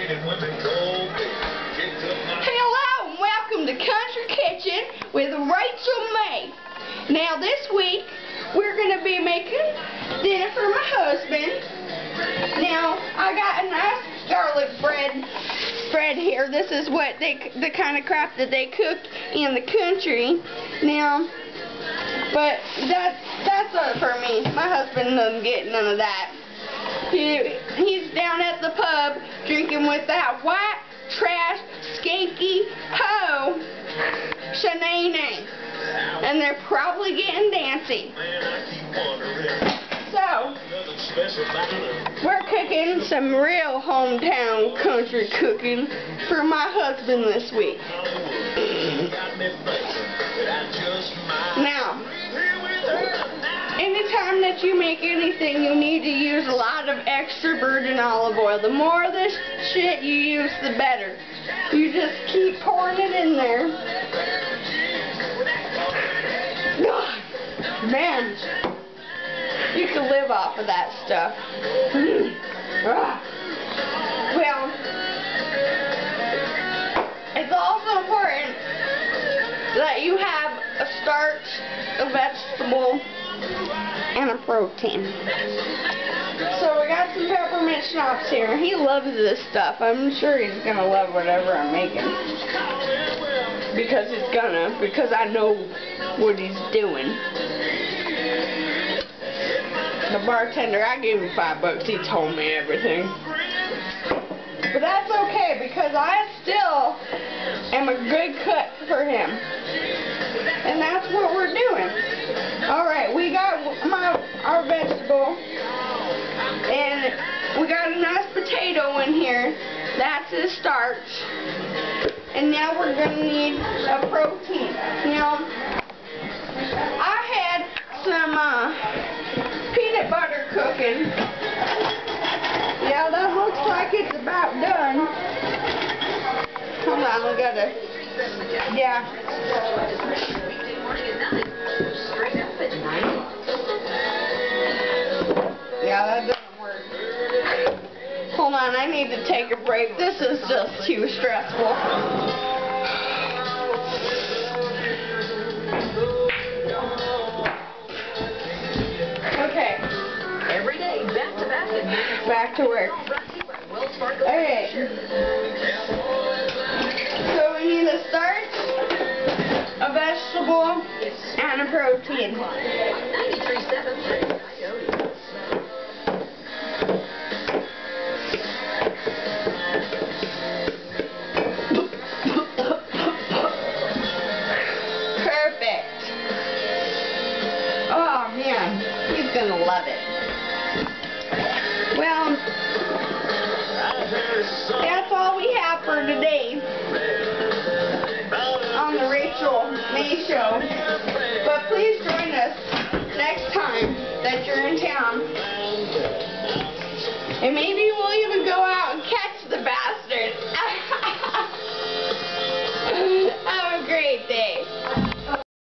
Hello and welcome to Country Kitchen with Rachel May. Now this week we're going to be making dinner for my husband. Now I got a nice garlic bread here. This is what the kind of crap that they cook in the country. Now, but that's not for me. My husband doesn't get none of that. He's down at the pub drinking with that white trash skanky hoe Shanae, and they're probably getting dancy. So we're cooking some real hometown country cooking for my husband this week. Now, anytime that you make anything, you need to use a lot of extra virgin olive oil. The more of this shit you use, the better. You just keep pouring it in there. God, man, you can live off of that stuff. Well, it's also important that you have a starch, a vegetable, and a protein. So we got some peppermint schnapps here. He loves this stuff. I'm sure he's gonna love whatever I'm making. Because I know what he's doing. The bartender, I gave him $5. He told me everything. But that's okay, because I still am a good cook for him. And that's what we're doing. Alright, we got our vegetable, and we got a nice potato in here. That's his starch. And now we're going to need a protein. Now, I had some peanut butter cooking. Yeah, that looks like it's about done. Hold on, we gotta, yeah. Yeah, that doesn't work. Hold on, I need to take a break. This is just too stressful. Okay. Every day, back to back and back to work. Okay. So we need a starch, a vegetable, and a protein. 93.7. Perfect. Oh man, he's gonna love it. Well, that's all we have for today on the Rachel May Show. But please join us next time that you're in town. And maybe we'll even go out and catch the bass